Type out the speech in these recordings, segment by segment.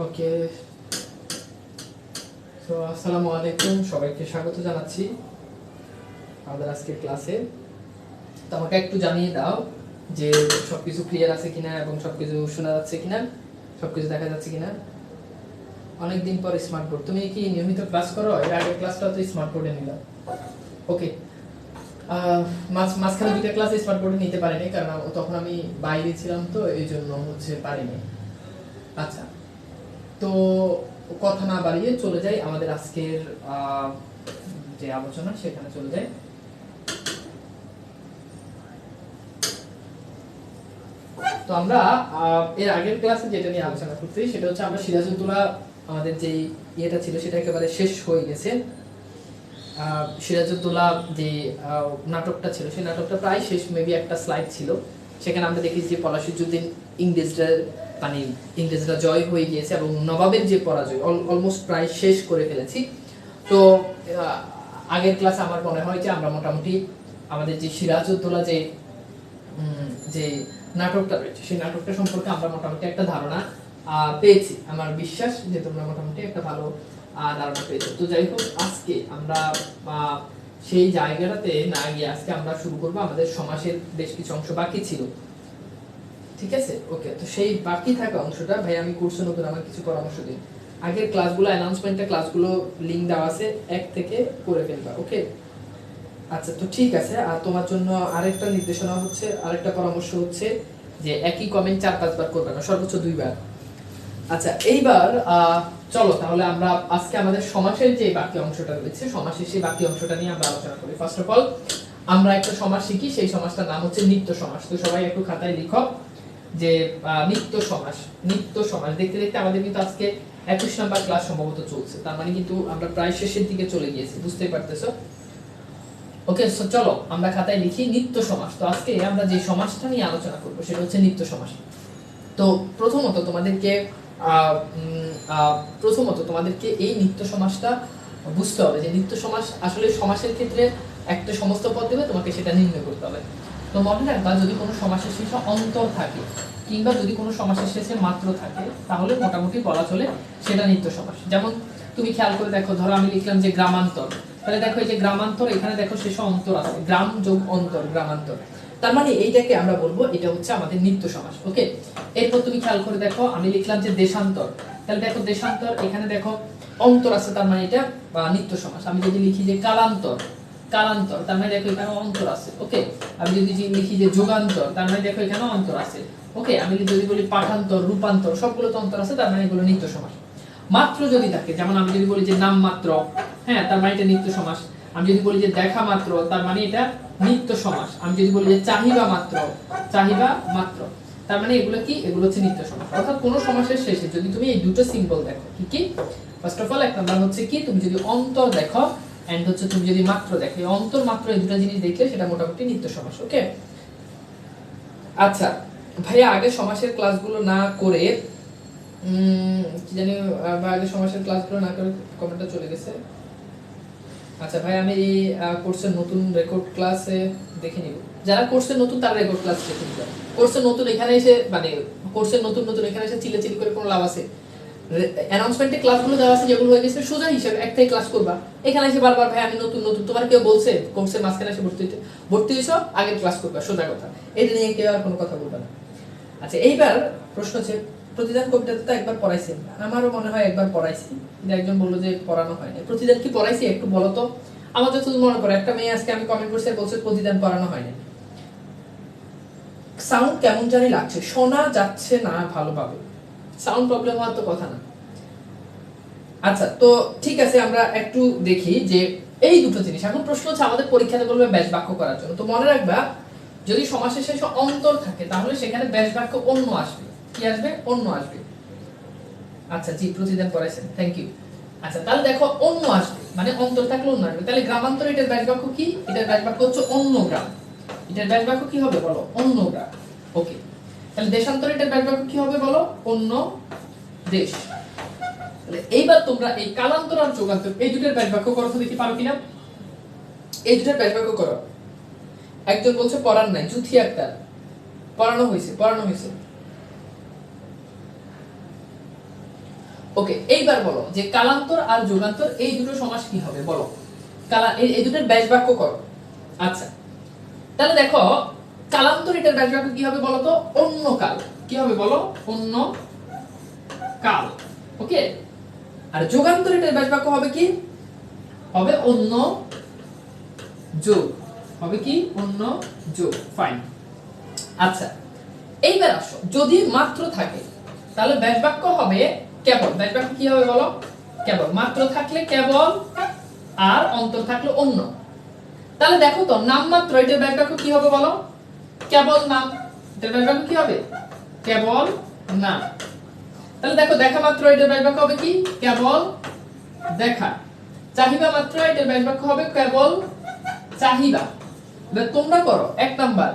ওকে, তো আসসালামু আলাইকুম, সবাইকে স্বাগত জানাচ্ছি আমাদের আজকের ক্লাসে। তো আমাকে একটু জানিয়ে দাও যে সবকিছু ক্লিয়ার আছে কিনা এবং সবকিছু শোনা যাচ্ছে কিনা, সবকিছু দেখা যাচ্ছে কিনা। অনেকদিন পর স্মার্ট বোর্ড, তুমি কি নিয়মিত ক্লাস করো? এর আগের ক্লাসটা তো স্মার্ট বোর্ডে নিলাম। ওকে, মাঝখানে দুইটা ক্লাস স্মার্ট বোর্ডে নিতে পারিনি কারণ তখন আমি বাইরে ছিলাম, তো এই জন্য পারিনি। আচ্ছা, তো কথা না বাড়িয়ে চলে যাই আমাদের আজকের যে আলোচনা সেখানে চলে যাই। তো আমরা এর আগের ক্লাসে যেটা নিয়ে আলোচনা করতে সেটা হচ্ছে আমরা সিরাজউদ্দৌলা, আমাদের যে ইয়েটা ছিল সেটা একেবারে শেষ হয়ে গেছে। সিরাজউদ্দৌলা যে নাটকটা ছিল সেই নাটকটা প্রায় শেষ, মেবি একটা স্লাইড ছিল, সেখানে আমরা দেখেছি যে পলাশীযুদ্ধের ইংরেজরা জয় হয়ে গিয়েছে এবং নবাবের যে পরাজয় অলমোস্ট প্রায় শেষ করে ফেলেছি। তো আগের ক্লাসে আমার মনে হয় যে আমরা মোটামুটি আমাদের যে সিরাজউদ্দৌলা যে নাটকটা রয়েছে সেই নাটকটা সম্পর্কে আমরা মোটামুটি একটা ধারণা পেয়েছি। আমার বিশ্বাস যে তোমরা মোটামুটি একটা ভালো ধারণা পেয়েছো। তো যাই হোক, আজকে আমরা সেই জায়গাটাতে না গিয়ে আজকে আমরা শুরু করবো আমাদের সমাসের বেশ কিছু অংশ বাকি ছিল, ঠিক আছে? ওকে, তো সেই বাকি থাকা অংশটা ভাই আমি কোর্সে নতুন আমার কিছু পরামর্শ দিই। আগের ক্লাসগুলো অ্যানাউন্সমেন্টে ক্লাসগুলো লিংক দেওয়া আছে, এক থেকে করে ফেলবা। ওকে, আচ্ছা, তো ঠিক আছে। আর তোমার জন্য আরেকটা নির্দেশনা হচ্ছে, আরেকটা পরামর্শ হচ্ছে যে একই কমেন্ট 4-5 বার করবে না, সর্বোচ্চ 2 বার। আচ্ছা, এইবার চলো তাহলে আমরা আজকে আমাদের সমাসের যে বাকি অংশটা রয়েছে, সমাসের সেই বাকি অংশটা নিয়ে আমরা আলোচনা করি। ফার্স্ট অফ অল আমরা একটা সমাস শিখি, সেই সমাসটার নাম হচ্ছে নিত্য সমাস। তো সবাই একটু খাতায় লিখো যে নিত্য সমাস। নিত্য সমাস দেখতে দেখতে আমাদের কিন্তু আজকে 21 নাম্বার ক্লাস সম্ভবত চলছে, তার মানে কিন্তু আমরা প্রায় শেষের দিকে চলে গিয়েছি, বুঝতেই পারতেছো। ওকে, সো চলো আমরা খাতায় লিখি নিত্য সমাস। তো আজকে আমরা যে সমাসটা নিয়ে আলোচনা করব সেটা হচ্ছে নিত্য সমাস। তো প্রথমত তোমাদেরকে এই নিত্য সমাসটা বুঝতে হবে যে নিত্য সমাস আসলে সমাসের ক্ষেত্রে একটা সমস্ত পদ দেবে, তোমাকে সেটা নির্ণয় করতে হবে। তো মনে রাখবা, যদি কোনো সমাসের শেষে অন্তর থাকে কিংবা যদি কোনো সমাসের শেষে মাত্র থাকে তাহলে মোটামুটি বলা চলে সেটা নিত্য সমাস। যেমন তুমি খেয়াল করে দেখো, ধরো আমি লিখলাম যে গ্রামান্তর, তাহলে দেখো এই যে গ্রামান্তর, এখানে দেখো শেষে অন্তর আছে, গ্রাম যোগ অন্তর, গ্রামান্তর। তার মানে এইটাকে আমরা বলবো এটা হচ্ছে আমাদের নিত্য সমাস। ওকে, এরপর তুমি খেয়াল করে দেখো আমি লিখলাম যে দেশান্তর, তাহলে দেখো দেশান্তর, এখানে দেখো অন্তর আছে, তার মানে এটা নিত্য সমাস। আমি যদি লিখি যে কালান্তর, কালান্তর, তার মানে দেখো এখানে অন্তর আছে। ওকে, আমি যদি লিখি যে যুগান্তর, তার মানে দেখো এখানে অন্তর আছে। ওকে, আমি যদি বলি পাঠান্তর, রূপান্তর, সবগুলো তো অন্তর আছে, তার মানে এগুলো নিত্য সমাস। মাত্র যদি থাকে, যেমন আমি যদি বলি যে নাম মাত্র, হ্যাঁ, তার মানে এটা নিত্য সমাস। আমি যদি বলি যে দেখা মাত্র, তার মানে এটা নিত্য সমাস। আমি যদি বলি যে চাহিবা মাত্র, চাহিবা মাত্র, তার মানে এগুলো কি? এগুলো হচ্ছে নিত্য সমাস। অর্থাৎ কোন সমাসের শেষে যদি তুমি এই দুটো সিম্বল দেখো, কি কি? ফার্স্ট অফ অল এক নাম্বার হচ্ছে কি, তুমি যদি অন্তর দেখো, এন্ড হচ্ছে তুমি যদি মাত্র দেখো, এই অন্তর মাত্র এই দুটো জিনিস দেখলে সেটা মোটামুটি নিত্য সমাস। ওকে, আচ্ছা ভাইয়া, আগে সমাসের ক্লাসগুলো না করে কি জানি, আগে সমাসের ক্লাসগুলো না করে কমেন্টটা চলে গেছে। আচ্ছা ভাই, আমি এই কোর্সের নতুন রেকর্ড ক্লাসে দেখে নিব। যারা কোর্সের নতুন তারা রেকর্ড ক্লাস দেখে নিবে। কোর্সের নতুন এখানে এসে মানে কোর্সের নতুন নতুন এখানে এসে চিল্লাচিল্লি করে কোনো লাভ আছে? অ্যানাউন্সমেন্টে ক্লাসগুলো দেওয়া আছে যেগুলো হয়ে গেছে সোজা হিসাবে একটাই ক্লাস করবা। এখানে এসে বারবার ভাই আমি নতুন নতুন, তোমার কেউ বলছে কোর্সের মাঝখানে এসে ভর্তি হইছো আগের ক্লাস করবা, সোজা কথা। এটা নিয়ে কেউ আর কোনো কথা বলবে না। আচ্ছা, এইবার প্রশ্ন হচ্ছে প্রতিদান কবিতাতে তো একবার পড়াইছেন, আমারও মনে হয় একবার পড়াইছি, কিন্তু একজন বললো যে পড়ানো হয়নি। প্রতিদান কি পড়াইছি একটু বলো তো। আমার যতদূর মনে পড়ে একটা মেয়ে আজকে আমি কমেন্ট করছি বলছে প্রতিদান পড়ানো হয়নি। সাউন্ড কেমন জানি লাগছে, শোনা যাচ্ছে না ভালোভাবে। সাউন্ড প্রবলেম হওয়ার তো কথা না। আচ্ছা, তো ঠিক আছে, আমরা একটু দেখি যে এই দুটো জিনিস। এখন প্রশ্ন হচ্ছে আমাদের পরীক্ষাতে বলবে ব্যাস বাক্য করার জন্য। তো মনে রাখবা যদি সমাসের শেষে অন্তর থাকে তাহলে সেখানে ব্যাস বাক্য অন্য আসবে। কি আসবে? অন্য আসবে। আচ্ছা জি, প্রতিদিন পড়াইছেন, থ্যাংক ইউ। আচ্ছা তাহলে দেখো অন্য আসবে মানে অন্তর থাকলে অন্য আসবে। তাহলে গ্রামান্তর এটার ব্যাস বাক্য কি? এটার ব্যাস বাক্য হচ্ছে অন্য গ্রাম। এটার ব্যাস বাক্য কি হবে বলো? অন্য গ্রাম। ওকে, তাহলে দেশান্তর এটার ব্যাস বাক্য কি হবে বলো? অন্য দেশ। তাহলে এইবার তোমরা এই কালান্তর আর যুগান্তর এই দুটোর ব্যাস বাক্য করো তো দেখি পারো কিনা। এই দুটোর ব্যাস বাক্য করো। একজন বলছে পড়ার নাই, জুথি আক্তার। পড়ানো হয়েছে, পড়ানো হয়েছে। ওকে, এইবার বলো যে কালান্তর আর যুগান্তর এই দুটো সমাস কি হবে বলো। এই দুটোর ব্যাস বাক্য করো। আচ্ছা তাহলে দেখো কালান্তর এটার ব্যাস বাক্য কি হবে বলো তো? অন্য কাল। কি হবে বলো? অন্য কাল। ওকে, আর যুগান্তর এটার ব্যাস বাক্য হবে কি? হবে অন্য যুগ। হবে কি? অন্য যুগ। ফাইন। আচ্ছা এইবার আসো, যদি মাত্র থাকে তাহলে ব্যাস বাক্য হবে কেবল। ব্যাস বাক্য কি হবে বলো? কেবল। মাত্র থাকলে কেবল, আর অন্তর থাকলে অন্য। তাহলে দেখো তো নাম মাত্র এটার ব্যাস বাক্য কি হবে বলো? কেবল নাম। এটার ব্যাস বাক্য কি হবে? কেবল নাম। তাহলে দেখো দেখা মাত্র এটার ব্যাস বাক্য হবে কি? কেবল দেখা। চাহিবা মাত্র এটার ব্যাস বাক্য হবে কেবল চাহিবা। এবার তোমরা করো 1 নাম্বার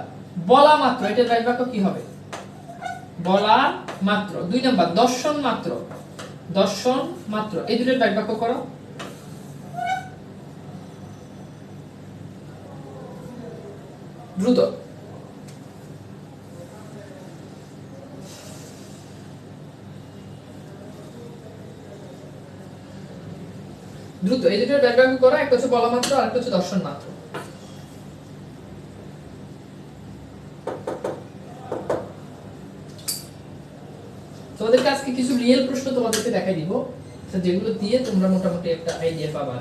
বলা মাত্র এটার ব্যাস বাক্য কি হবে? বলা মাত্র। 2 নাম্বার দর্শন মাত্র। দর্শন মাত্র। এই দুটোর ব্যাস বাক্য করো। দ্রুত। দ্রুত এই দুটোর ব্যাস বাক্য করো। একটা হচ্ছে বলা মাত্র আর একটা হচ্ছে দর্শন মাত্র। তোমাদেরকে আজকে কিছু রিয়েল প্রশ্ন তোমাদেরকে দেখাই দিব, যেগুলো দিয়ে তোমরা মোটামুটি একটা আইডিয়া পাবা।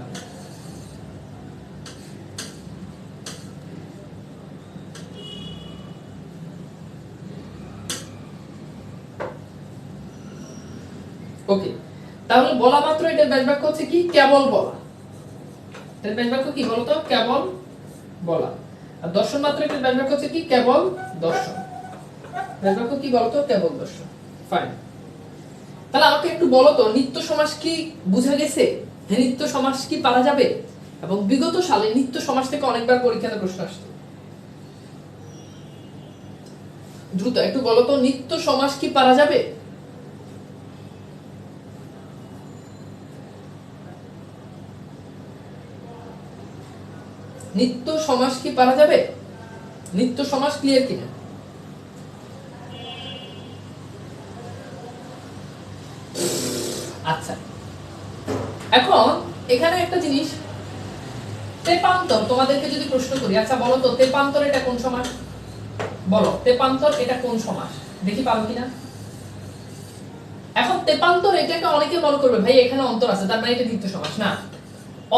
ওকে, তাহলে বলা মাত্র এটার ব্যাস বাক্য হচ্ছে কি? কেবল বলা। এটার ব্যাস বাক্য কি বলতো? কেবল বলা। আর দর্শন মাত্র এটার ব্যাস বাক্য হচ্ছে কি? কেবল দর্শন। ব্যাস বাক্য কি বলতো? কেবল দর্শন। ফাইন। তাহলে আমাকে একটু বলো তো নিত্য সমাস কি বুঝা গেছে? নিত্য সমাস কি পারা যাবে? এবং বিগত সালে নিত্য সমাস থেকে অনেকবার পরীক্ষাতে প্রশ্ন আসতো। দ্রুত একটু বলো তো নিত্য সমাস কি পারা যাবে? নিত্য সমাস কি পারা যাবে? নিত্য সমাস ক্লিয়ার কিনা? আচ্ছা এখন এখানে একটা জিনিস, তেপান্তর তোমাদেরকে যদি প্রশ্ন করি, আচ্ছা বলো তো তেপান্তর এটা কোন সমাস? বলো তেপান্তর এটা কোন সমাস, দেখি পারো কিনা। এখন তেপান্তর এটাকে অনেকে মনে করবে ভাই এখানে অন্তর আছে তার মানে এটা নিত্য সমাস। না,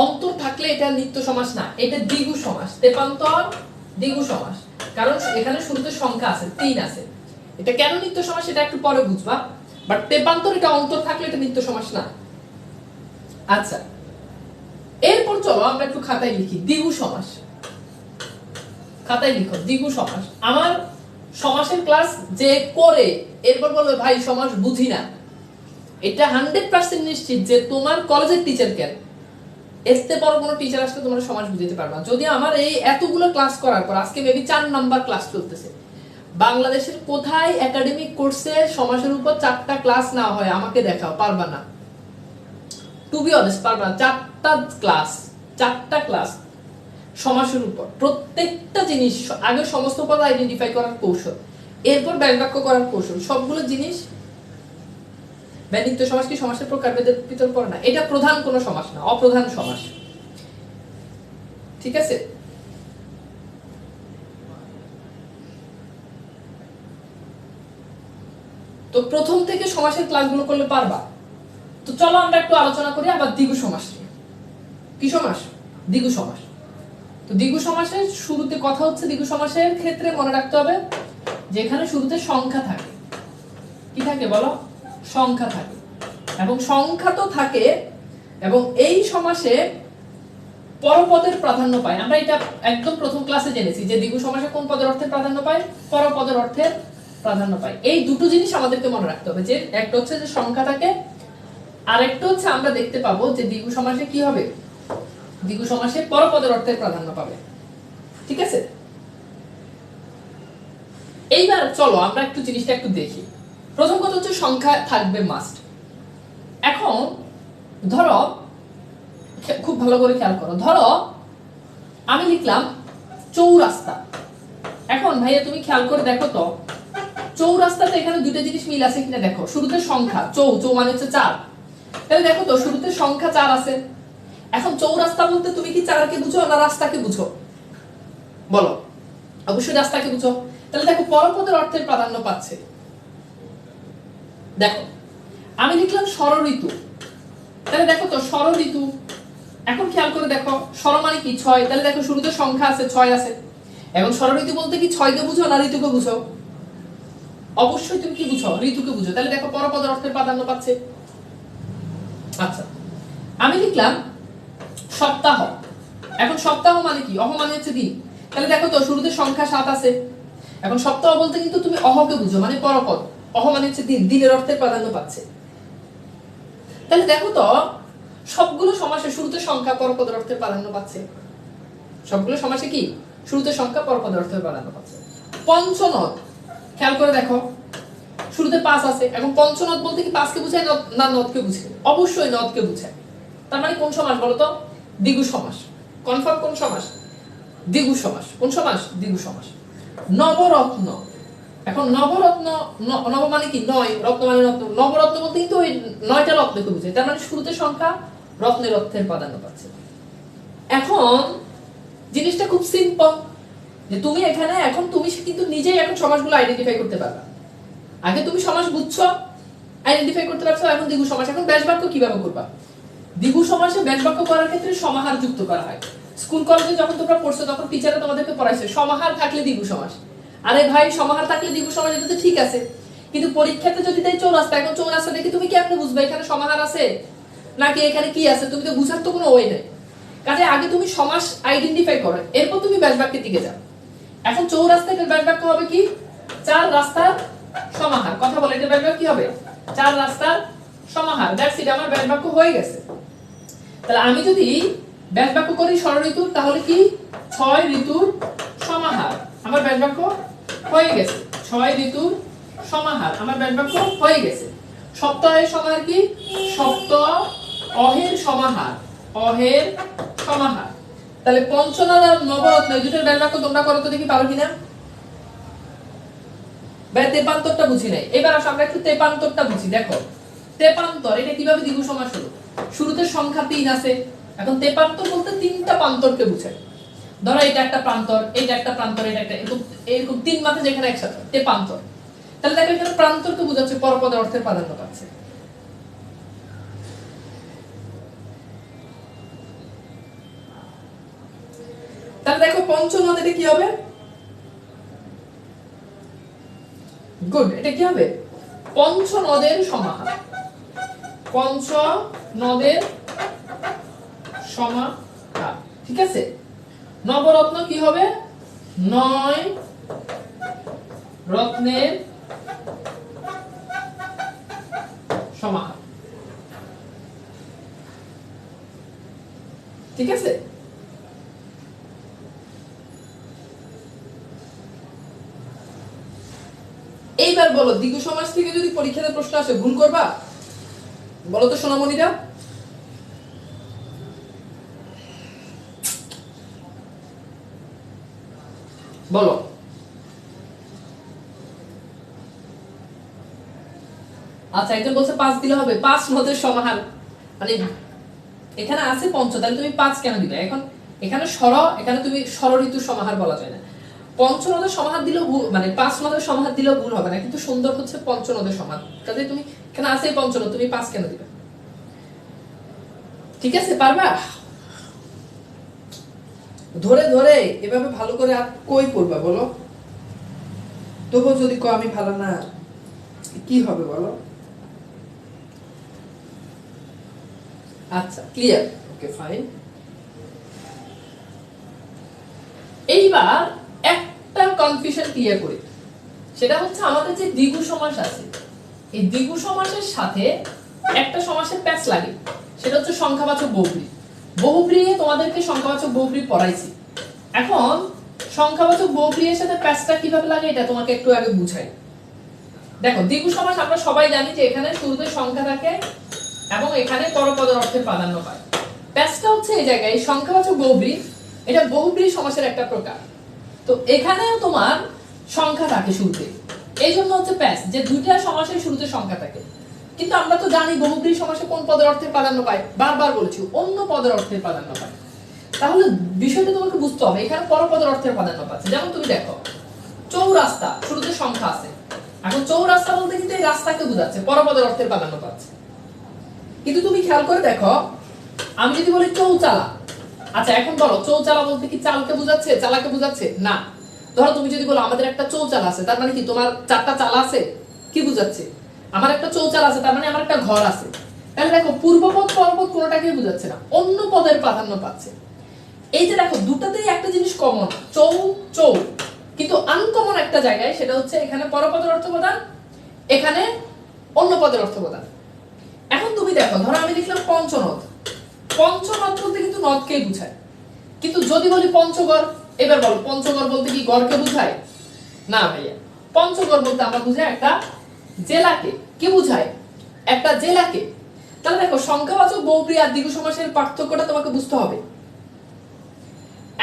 অন্তর থাকলে এটা নিত্য সমাস না, এটা দ্বিগু সমাস। তেপান্তর দ্বিগু সমাস, কারণ এখানে শুরুতে সংখ্যা আছে, 3 আছে। এটা কেন নিত্য সমাস এটা একটু পরে বুঝবা, বাট তেপান্তর এটা অন্তর থাকলে এটা নিত্য সমাস না। আচ্ছা এরপর চলো আমরা একটু খাতায় লিখি দ্বিগু সমাস। খাতায় লিখো দ্বিগু সমাস। আমার সমাসের ক্লাস যে করে এরপর বলবে ভাই সমাস বুঝি না, এটা 100% নিশ্চিত যে তোমার কলেজের টিচার কেন এতে বড় কোনো টিচার আসলে তোমরা সমাস বুঝাতে পারবে না। যদি আমার এই এতগুলো ক্লাস করার পর আজকে মেবি 4 নাম্বার ক্লাস চলতেছে, বাংলাদেশের কোথায় একাডেমিক কোর্সে সমাসের উপর 4টা ক্লাস না হয় আমাকে দেখাও, পারবা না। টু বি অনেস্ট পারবা না। 4টা ক্লাস 4টা ক্লাস সমাসের উপর, প্রত্যেকটা জিনিস আগে সমস্ত পদ আইডেন্টিফাই করার কৌশল, এরপর ব্যাস বাক্য করার কৌশল, সবগুলো জিনিস। ব্যতিক্ত সমাস কি সমাসের প্রকারভেদের ভিতর পড়ে না, এটা প্রধান কোনো সমাস না, অপ্রধান সমাস। ঠিক আছে, তো প্রথম থেকে সমাসের ক্লাসগুলো করলে পারবা। তো চলো আমরা একটু আলোচনা করি আবার দ্বিগু সমাস নিয়ে। কি সমাস? দ্বিগু সমাস। তো দ্বিগু সমাসের শুরুতে কথা হচ্ছে, দ্বিগু সমাসের ক্ষেত্রে মনে রাখতে হবে যে এখানে শুরুতে সংখ্যা থাকে। কি থাকে বলো? সংখ্যা থাকে, এবং সংখ্যা তো থাকে, এবং এই সমাসে পরপদের প্রাধান্য পায়। আমরা এটা একদম প্রথম ক্লাসে জেনেছি যে দ্বিগু সমাসে কোন পদের অর্থে প্রাধান্য পায়? পরপদের অর্থের প্রাধান্য পায়। এই দুটো জিনিস আমাদেরকে মনে রাখতে হবে, যে একটা হচ্ছে যে সংখ্যা থাকে, আর একটা হচ্ছে আমরা দেখতে পাবো যে দ্বিগু সমাসে কি হবে? দ্বিগু সমাসে পরপদের অর্থের প্রাধান্য পাবে। ঠিক আছে, এইবার চলো আমরা একটু জিনিসটা একটু দেখি। প্রথম কথা হচ্ছে সংখ্যা থাকবে মাস্ট। এখন ধরো, খুব ভালো করে খেয়াল করো, ধরো আমি লিখলাম চৌরাস্তা। এখন ভাইয়া তুমি খেয়াল করে দেখো তো চৌরাস্তাতে এখানে দুটো জিনিস মিল আছে কিনা দেখো। শুরুতে সংখ্যা, চৌ মানে হচ্ছে 4, তাহলে দেখো তো শুরুতে সংখ্যা 4 আছে। এখন চৌরাস্তা বলতে তুমি কি 4 কে বুঝো না রাস্তাকে বুঝো? বলো। অবশ্যই রাস্তাকে বুঝো। তাহলে দেখো পরপদের অর্থের প্রাধান্য পাচ্ছে। দেখো আমি লিখলাম ষড়ঋতু, তাহলে দেখো তো ষড়ঋতু। এখন খেয়াল করে দেখো ষড় মানে কি? 6, তাহলে দেখো শুরুতে সংখ্যা আছে, 6 আছে। এখন ষড়ঋতু বলতে কি 6 কে বুঝো না ঋতুকে বুঝো? অবশ্যই তুমি কি বুঝো? ঋতুকে বুঝো। তাহলে দেখো পরপদের অর্থের প্রাধান্য পাচ্ছে। আচ্ছা, আমি লিখলাম সপ্তাহ। এখন সপ্তাহ মানে কি? অহ মানে হচ্ছে দিন, তাহলে দেখো তো শুরুতে সংখ্যা 7 আছে। এখন সপ্তাহ বলতে কিন্তু তুমি অহকে বুঝো, মানে পরপদ। অহ মানে হচ্ছে দিন, দিনের অর্থের প্রাধান্য পাচ্ছে। তাহলে দেখো তো সবগুলো সমাসে শুরুতে সংখ্যা পরপদের অর্থের প্রাধান্য পাচ্ছে। সবগুলো সমাসে কি? শুরুতে সংখ্যা পরপদের অর্থের প্রাধান্য পাচ্ছে। পঞ্চনদ, খেয়াল করে দেখো শুরুতে 5 আছে। এখন পঞ্চনদ বলতে কি 5 কে বুঝায় না নদকে বুঝায়? অবশ্যই নদকে বুঝায়। তার মানে কোন সমাস বলো তো? দ্বিগু সমাস। কনফার্ম কোন সমাস? দ্বিগু সমাস। কোন সমাস? দ্বিগু সমাস। নবরত্ন। এখন নবরত্ন, নব মানে কি? 9, রত্ন মানে রত্ন। নবরত্ন বলতে কিন্তু ওই 9টা রত্নকে বুঝায়। তার মানে শুরুতে সংখ্যা, রত্নের অর্থের প্রাধান্য পাচ্ছে। এখন জিনিসটা খুব সিম্পল, যে তুমি এখানে এখন তুমি কিন্তু নিজেই এখন সমাসগুলো আইডেন্টিফাই করতে পারবা। আগে তুমি সমাস বুঝছো, আইডেন্টিফাই করতে পারছো, এখন দ্বিগু সমাস। এখন ব্যাস বাক্য কিভাবে করবা? দ্বিগু সমাসে ব্যাস বাক্য করার ক্ষেত্রে সমাহার যুক্ত করা হয়। স্কুল কলেজে যখন তোমরা পড়ছো তখন টিচাররা তোমাদেরকে পড়াইছে সমাহার থাকলে দ্বিগু সমাস। আরে ভাই, সমাহার থাকলে দ্বিগু সমাস, এটা তো ঠিক আছে, কিন্তু পরীক্ষাতে যদি তাই চৌরাস্তা, এখন চৌরাস্তা দেখে তুমি কেমনে বুঝবে এখানে সমাহার আছে নাকি এখানে কি আছে? তুমি তো বুঝার তো কোনো ওয়ে নেই। কাজে আগে তুমি সমাস আইডেন্টিফাই করো, এরপর তুমি ব্যাস বাক্যের দিকে যাও। এখন চৌরাস্তায় ব্যাস বাক্য হবে কি? 4 রাস্তার সমাহার। কথা বলে এটা ব্যাস বাক্য কি হবে? 4 রাস্তার সমাহার। দ্যাটস ইট, আমার ব্যাস বাক্য হয়ে গেছে। তাহলে আমি যদি ব্যাস বাক্য করি ষড়ঋতু, তাহলে কি? 6 ঋতুর সমাহার, আমার ব্যাস বাক্য হয়ে গেছে। 6 ঋতুর সমাহার, আমার ব্যাস বাক্য হয়ে গেছে। সপ্তাহের সমাহার কি? সপ্তাহ অহের সমাহার, অহের সমাহার। তাহলে পঞ্চনদ আর নবরত্ন এই দুটোর ব্যাস বাক্য তোমরা করো তো দেখি পারো কিনা। তেপান্তরটা বুঝি নাই, এবার আসো আমরা একটু তেপান্তরটা বুঝি। দেখো তেপান্তর, এটা কিভাবে দ্বিগু সমাস হলো? শুরুতে সংখ্যা 3 আছে। এখন তেপান্তর বলতে 3টা প্রান্তরকে বোঝায়। ধরো এটা একটা প্রান্তর, এটা একটা প্রান্তর, এটা একটা, এরকম 3 মাথা যেখানে একসাথে, তেপান্তর। তাহলে দেখো এখানে প্রান্তরকে বোঝাচ্ছে, পরপদের অর্থের প্রাধান্য পাচ্ছে। তাহলে দেখো পঞ্চনদ, এটা কি হবে? গুড, এটা কি হবে? পঞ্চনদের সমাহার। পঞ্চনদের সমাহার, ঠিক আছে। নবরত্ন কি হবে? 9 রত্নের সমাহার, ঠিক আছে। এইবার বলো দ্বিগু সমাস থেকে যদি পরীক্ষাতে প্রশ্ন আসে ভুল করবা? বলো তো সোনামণিরা। বলো। আচ্ছা, একজন বলছে 5 দিলে হবে। 5 নদের সমাহার, মানে এখানে আছে পঞ্চ, তাহলে তুমি 5 কেন দিবে? এখন এখানে এখানে তুমি ষড় ঋতুর সমাহার বলা যায় না। পঞ্চ নদের সমাহার দিলেও মানে 5 নদের সমাহার দিলেও ভুল হবে না, কিন্তু সুন্দর হচ্ছে পঞ্চ নদের সমাহার। কাজে তুমি এখানে আছে পঞ্চ নদ, তুমি 5 কেন দিবে? ঠিক আছে, পারবা? ধরে ধরে এভাবে ভালো করে আর কই পড়বা বলো? তবু যদি কো আমি ভালো না, কি হবে বলো? আচ্ছা, ক্লিয়ার, ওকে ফাইন। এইবার একটা কনফিউশন ক্লিয়ার করি, সেটা হচ্ছে আমাদের যে দ্বিগু সমাস আছে, এই দ্বিগু সমাসের সাথে একটা সমাসের প্যাচ লাগে, সেটা হচ্ছে সংখ্যাবাচক বহুব্রী। বহুব্রী তোমাদেরকে সংখ্যাবাচক বহুব্রী পড়াইছি। এখন সংখ্যাবাচক বহুব্রীর সাথে প্যাচটা কিভাবে লাগে এটা তোমাকে একটু আগে বুঝাই। দেখো, দ্বিগু সমাস আমরা সবাই জানি যে এখানে শুরুতে সংখ্যা থাকে এবং এখানে পরপদের অর্থে প্রাধান্য পায়। প্যাচটা হচ্ছে এই জায়গায় সংখ্যাবাচক বহুব্রী, এটা বহুব্রী সমাসের একটা প্রকার। তো এখানেও তোমার সংখ্যা থাকে শুরুতে, এই জন্য হচ্ছে প্যাচ, যে দুইটা সমাসের শুরুতে সংখ্যা থাকে। কিন্তু আমরা তো জানি বহুব্রী সমাসে কোন পদের অর্থে প্রাধান্য পায়, বারবার বলেছি অন্য পদের অর্থে প্রাধান্য পায়। তাহলে বিষয়টা তোমাকে বুঝতে হবে, এখানে পরপদের অর্থের প্রাধান্য পাচ্ছে। যেমন তুমি দেখো, চৌরাস্তা, শুরুতে সংখ্যা আছে। এখন চৌরাস্তা বলতে কিন্তু এই রাস্তাকে বোঝাচ্ছে, পরপদের অর্থের প্রাধান্য পাচ্ছে। কিন্তু তুমি খেয়াল করে দেখো, আমি যদি বলি চৌচালা, আচ্ছা এখন বলো চৌচালা বলতে কি চালকে বোঝাচ্ছে, চালাকে বোঝাচ্ছে? না। ধরো তুমি যদি বলো আমাদের একটা চৌচালা আছে, তার মানে কি তোমার 4টা চালা আছে, কি বোঝাচ্ছে? আমার একটা চৌচালা আছে, তার মানে আমার একটা ঘর আছে। তাহলে দেখো, পূর্বপদ পরপদ কোনোটাকেই বোঝাচ্ছে না, অন্য পদের প্রাধান্য পাচ্ছে। এই যে দেখো, দুটাতেই একটা জিনিস কমন, চৌ চৌ, কিন্তু আনকমন একটা জায়গায়, সেটা হচ্ছে এখানে পরপদের অর্থ প্রদান, এখানে অন্য পদের অর্থ প্রদান। এখন তুমি দেখো, ধরো আমি লিখলাম পঞ্চনদ, পঞ্চনদ বলতে কিন্তু নদকেই বুঝায়। কিন্তু যদি বলি পঞ্চগড়, এবার বলো পঞ্চগড় বলতে কি গড়কে বুঝায়? না ভাইয়া, পঞ্চগড় বলতে আমরা বুঝাই একটা জেলাকে। কি বুঝায়? একটা জেলাকে। তাহলে দেখো, সংখ্যাবাচক বহুব্রী আর দ্বিগু সমাসের পার্থক্যটা তোমাকে বুঝতে হবে।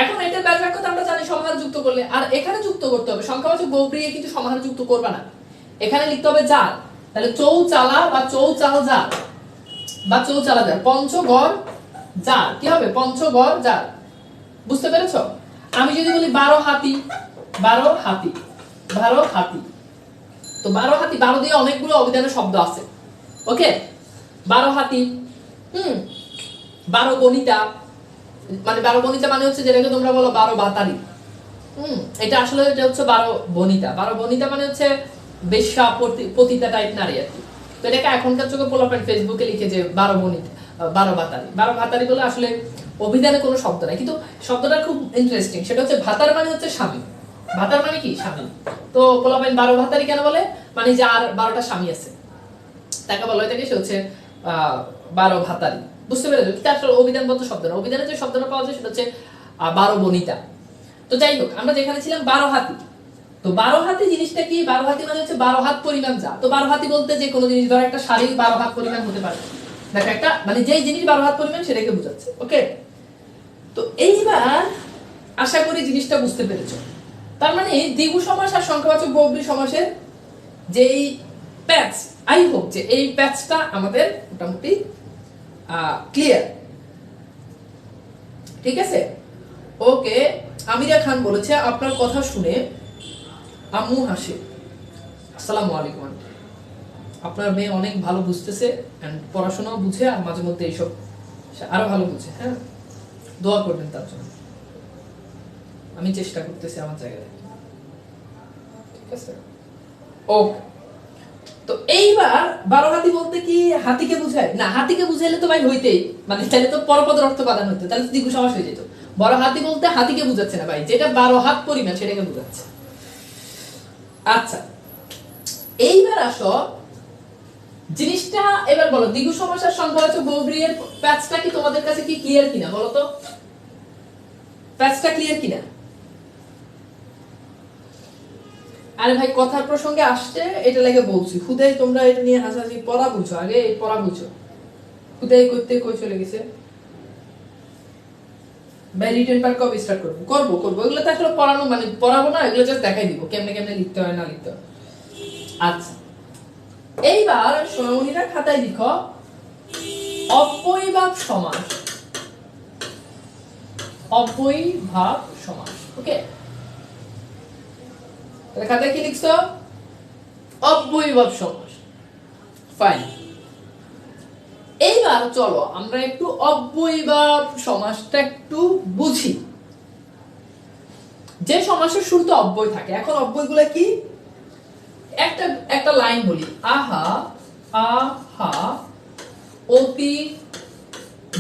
এখন এটার ব্যাখ্যাটা আমরা জানি সমাহার যুক্ত করলে, আর এখানে যুক্ত করতে হবে সংখ্যাবাচক বহুব্রী, কিন্তু সমাহার যুক্ত করবে না, এখানে লিখতে হবে জাল। তাহলে চৌচালা বা চৌচাল জাল বা চৌচালা জাল, পঞ্চগড় জাল, কি হবে? পঞ্চগড় জাল। বুঝতে পেরেছো? আমি যদি বলি 12 হাতি, 12 হাতি, 12 হাতি, তো 12 হাতি, 12 দিয়ে অনেকগুলো অভিধানের শব্দ আছে, ওকে? 12 হাতি, 12 বনিতা, মানে 12 বনিতা মানে হচ্ছে যেটাকে তোমরা বলো 12 বাতারি। এটা আসলে এটা হচ্ছে 12 বনিতা। 12 বনিতা মানে হচ্ছে বেশ্যা, পতিতা টাইপ নারী আর কি। তো এটাকে এখনকার যুগে পোলাপান ফেসবুকে লিখে যে 12 বনিতা, 12 বাতারি। 12 ভাতারি বলে আসলে অভিধানে কোনো শব্দ নাই, কিন্তু শব্দটা খুব ইন্টারেস্টিং। সেটা হচ্ছে ভাতার মানে হচ্ছে স্বামী। ভাতার মানে কি? স্বামী। তো পোলাপান 12 ভাতারি কেন বলে? মানে যার 12টা স্বামী আছে তাকে বলা হয় থাকে সে হচ্ছে 12 ভাতারি। বুঝতে পেরেছো? এটা আসলে অভিধানগত শব্দ না, অভিধানে যে শব্দটা পাওয়া যায় সেটা হচ্ছে 12 বনিতা। তো যাই হোক, আমরা যেখানে ছিলাম 12 হাতি, তো 12 হাতি জিনিসটা কি? 12 হাতি মানে হচ্ছে 12 হাত পরিমাণ যা। তো 12 হাতি বলতে যে কোনো জিনিস, ধরো একটা শাড়ি 12 হাত পরিমাণ হতে পারে, দেখো একটা মানে যেই জিনিস 12 হাত পরিমাণ সেটাকে বোঝাচ্ছে, ওকে? তো এইবার আশা করি জিনিসটা বুঝতে পেরেছো। তার মানে দ্বিগু সমাস আর সংখ্যাবাচক বহুব্রী সমাসের যেই প্যাচ, আই হোপ যে এই প্যাচটা আমাদের মোটামুটি ক্লিয়ার। ঠিক আছে, ওকে। আমিরা খান বলেছে আপনার কথা শুনে আম্মু হাসে। আসসালামু আলাইকুম। আপনার মেয়ে অনেক ভালো বুঝতেছে এন্ড পড়াশোনাও বুঝে, আর মাঝে মধ্যে এইসব আরো ভালো বুঝে। হ্যাঁ, দোয়া করবেন তার জন্য, আমি চেষ্টা করতেছি আমার জায়গায়। ঠিক আছে, ওকে। তো এইবার 12 হাতি বলতে কি হাতিকে বুঝায়? না, হাতিকে বুঝাইলে তো ভাই হইতেই, মানে তাহলে তো পরপদের অর্থ প্রদান হইতো, তাহলে দ্বিগু সমাস হয়ে যেত। বড় হাতি বলতে হাতিকে বুঝাচ্ছে না ভাই, যেটা 12 হাত পরিমাণ সেটাকে বুঝাচ্ছে। আচ্ছা, এইবার আসো জিনিসটা, এবার বলো দ্বিগু সমাস আর সংখ্যাবাচক বহুব্রী এর প্যাচটা কি তোমাদের কাছে কি ক্লিয়ার কিনা বলো তো? প্যাচটা ক্লিয়ার কিনা? আরে ভাই, কথার প্রসঙ্গে আসছে এটা লাগে বলছি, খুদাই তোমরা এটা নিয়ে হাসাহাসি, পড়া বুঝো আগে, পড়া বুঝো। খুদাই করতে কই চলে গেছে? ভাই রিটেন পার্ট কবে স্টার্ট করব? করব এগুলো তো আসলে পড়ানো মানে পড়াবো না, এগুলো জাস্ট দেখাই দিব কেমনে কেমনে লিখতে হয় না লিখতে হয়। আচ্ছা এইবার সোনামণিরা খাতায় লিখো অব্যয়ভাব সমাস। অব্যয়ভাব সমাস, ওকে? তাহলে খাতায় কি লিখছো? অব্যয়ভাব সমাস। ফাইন। এইবার চলো আমরা একটু অব্যয়ভাব সমাসটা একটু বুঝি। যে সমাসের শুরুতে অব্যয় থাকে, এখন অব্যয়গুলো কি? একটা একটা লাইন বলি, আহা আহা অতি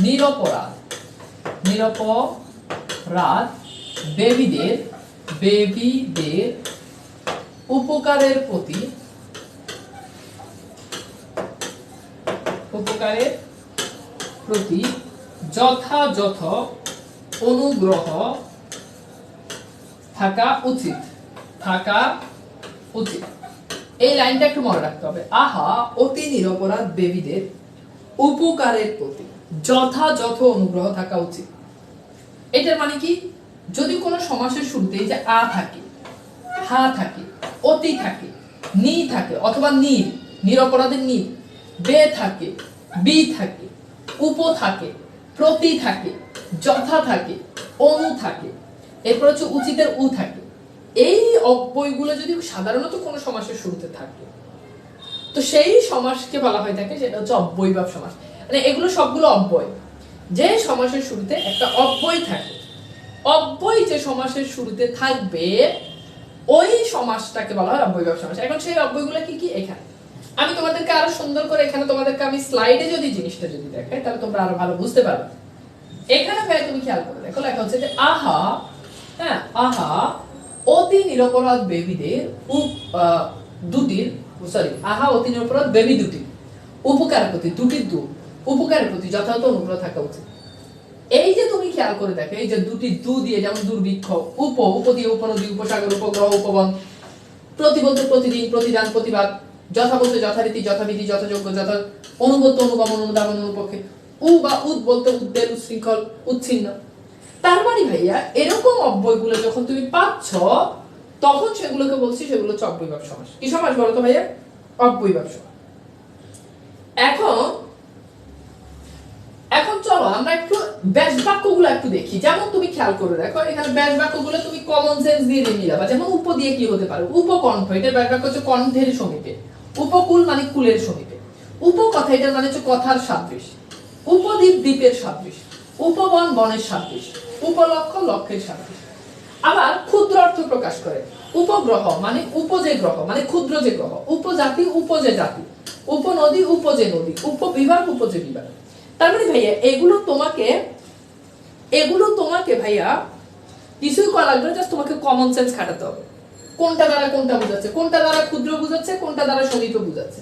নিরপরাধ নিরপরাধ বেবিদের বেবিদের উপকারের প্রতি যথাযথ অনুগ্রহ থাকা উচিত। এই লাইনটা একটু মনে রাখতে হবে, আহা অতি নিরপরাধ বেবিদের উপকারের প্রতি যথাযথ অনুগ্রহ থাকা উচিত। এটার মানে কি? যদি কোনো সমাসের শুরুতে যে আ থাকে, হা থাকে, অতি থাকে, নি থাকে অথবা নীর, নিরপরাধের নীর, বে থাকে, বি থাকে, উপ থাকে, প্রতি থাকে, যথা থাকে, অনু থাকে, এরপর হচ্ছে উচিতের উ থাকে, এই অব্যয়গুলো যদি সাধারণত কোনো সমাসের শুরুতে থাকে তো সেই সমাসকে বলা হয়ে থাকে সেটা হচ্ছে অব্যয়ভাব সমাস। মানে এগুলো সবগুলো অব্যয়। যে সমাসের শুরুতে একটা অব্যয় থাকে, অব্যয় যে সমাসের শুরুতে থাকবে ওই সমাসটাকে বলা হয় অব্যয়ভাব সমাস। এখন সেই অব্যয়গুলো কি কি? এখানে আমি তোমাদেরকে আরো সুন্দর করে এখানে তোমাদেরকে আমি স্লাইডে যদি জিনিসটা যদি দেখাই তাহলে তোমরা আরো ভালো বুঝতে পারবে। এখানে ভাই তুমি খেয়াল করে দেখো, লেখা হচ্ছে যে আহা, হ্যাঁ, আহা অতি নিরপরাধ বেবিদের দুটির, সরি, আহা অতি নিরপরাধ বেবি দুটির উপকারের প্রতি, দুটির দু উপকারের প্রতি যথাযথ অনুগ্রহ থাকা উচিত। এই যে তুমি খেয়াল করে দেখো, এই যে দুটি দু দিয়ে, যেমন দুর্ভিক্ষ, উপ দিয়ে উপনদী, উপসাগর, উপগ্রহ, উপবন, প্রতি বলতে প্রতিদিন, প্রতিদান, প্রতিবাদ, যথা বলতে যথারীতি, যথাবিধি, যথাযোগ্য, যথা, অনু বলতে অনুগমন, অনুধাবন, অনুপক্ষে, উ বা উদ বলতে উদ্বেগ, উচ্ছৃঙ্খল, উচ্ছিন্ন। তার মানে ভাইয়া এরকম অব্যয়গুলো যখন তুমি পাচ্ছ তখন সেগুলোকে বলছি সেগুলো হচ্ছে অব্যয়ভাব সমাস। কি সমাস বলো তো ভাইয়া? অব্যয়ভাব সমাস। এখন চলো আমরা একটু ব্যাস বাক্যগুলো একটু দেখি। যেমন তুমি খেয়াল করে দেখো এখানে ব্যাস বাক্যগুলো তুমি কমন সেন্স দিয়ে মিলাবা। যেমন উপ দিয়ে কি হতে পারে? উপকণ্ঠ, এটার ব্যাস বাক্য হচ্ছে কণ্ঠের সমীপে। উপকূল মানে কুলের সমীপে। উপকথা, এটার মানে হচ্ছে কথার সাদৃশ। উপদ্বীপ দ্বীপের সাদৃশ। উপবন বনের সাদৃশ। উপলক্ষ লক্ষ্যের সাদৃশ। আবার ক্ষুদ্র অর্থ প্রকাশ করে। উপগ্রহ মানে উপজে গ্রহ মানে ক্ষুদ্র যে গ্রহ। উপজাতি উপজে জাতি। উপনদী উপজে নদী। উপবিভাগ উপজে বিভাগ। তার মানে ভাইয়া এগুলো তোমাকে ভাইয়া কিছুই করা লাগবে না, জাস্ট তোমাকে কমন সেন্স খাটাতে হবে। কোনটা দ্বারা কোনটা বোঝাচ্ছে, কোনটা দ্বারা ক্ষুদ্র বোঝাচ্ছে, কোনটা দ্বারা সমীপ বোঝাচ্ছে।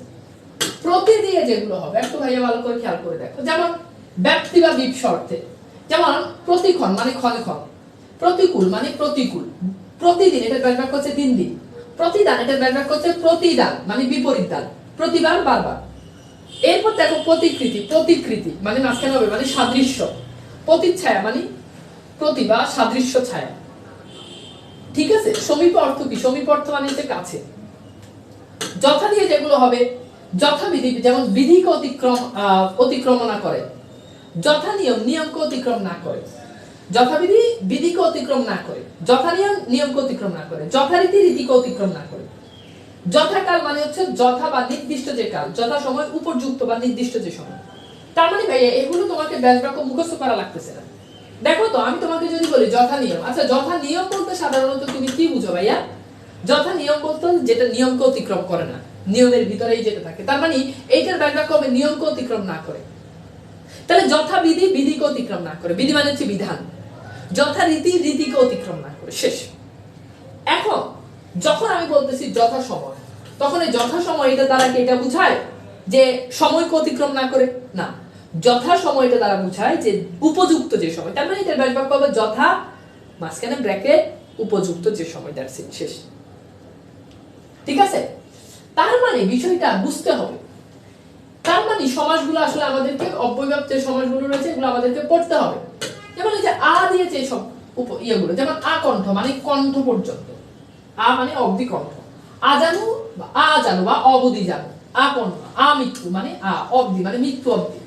প্রতি দিয়ে যেগুলো হবে একটু ভাইয়া ভালো করে খেয়াল করে দেখো। যেমন ব্যক্তি বা বিপস অর্থে, যেমন প্রতিক্ষণ মানে ক্ষণে ক্ষণ, প্রতিকূল মানে প্রতিকূল, প্রতিদিন এটার ব্যাখ্যা হচ্ছে দিন দিন, প্রতিদান এটার ব্যাখ্যা হচ্ছে প্রতিদান মানে বিপরীত দান, প্রতিবার বারবার। এরপর দেখো প্রতিকৃতি মানে মাঝখানে হবে মানে সাদৃশ্য, প্রতিচ্ছায়া মানে প্রতিভা, সাদৃশ্য ছায়া। ঠিক আছে? সমীপ অর্থ কি? সমীপ অর্থ মানে হচ্ছে কাছে। যথা দিয়ে যেগুলো হবে, যথাবিধি, যেমন বিধিকে অতিক্রম না করে, যথা নিয়ম নিয়মকে অতিক্রম না করে, যথাবিধি বিধিকে অতিক্রম না করে, যথা নিয়ম নিয়মকে অতিক্রম না করে, যথারীতি রীতিকে অতিক্রম না করে। যথাকাল মানে হচ্ছে যথা বা নির্দিষ্ট যে কাল, যথা সময় উপযুক্ত বা নির্দিষ্ট যে সময়। তার মানে ভাইয়া এগুলো তোমাকে ব্যাস বাক্য মুখস্থ করা লাগতেছে না। দেখো তো আমি তোমাকে যদি বলি যথা নিয়ম, আচ্ছা যথা নিয়ম বলতে সাধারণত তুমি কি বুঝো ভাইয়া? যথা নিয়ম বলতে যেটা নিয়মকে অতিক্রম করে না, নিয়মের ভিতরেই যেটা থাকে। তার মানে এইটার ব্যাস বাক্য হবে নিয়মকে অতিক্রম না করে। তাহলে যথাবিধি বিধিকে অতিক্রম না করে, বিধি মানে হচ্ছে বিধান, যথারীতি রীতিকে অতিক্রম না করে, শেষ। এখন যখন আমি বলতেছি যথা সময়, তখন এই যথা সময় এটা দ্বারা কি এটা বুঝায় যে সময়কে অতিক্রম না করে? না, যথা সময়টা দ্বারা বুঝায় যে উপযুক্ত যে সময়। তার মানে এটার ব্যাস বাক্য হবে যথা মাঝখানে ব্র্যাকেট উপযুক্ত যে সময়, দ্যাটস ইট, শেষ। ঠিক আছে? তার মানে বিষয়টা বুঝতে হবে। তার মানে সমাসগুলো আসলে আমাদেরকে, অব্যয়ভাব যে সমাসগুলো রয়েছে এগুলো আমাদেরকে পড়তে হবে। যেমন এই যে আ দিয়েছে এই সব ইয়েগুলো, যেমন আকণ্ঠ মানে কণ্ঠ পর্যন্ত, আ মানে অবধি কণ্ঠ, আজানু আ জানু বা অবধি জানু, আকণ্ঠ, আমৃত্যু মানে অবধি মানে মৃত্যু অবধি।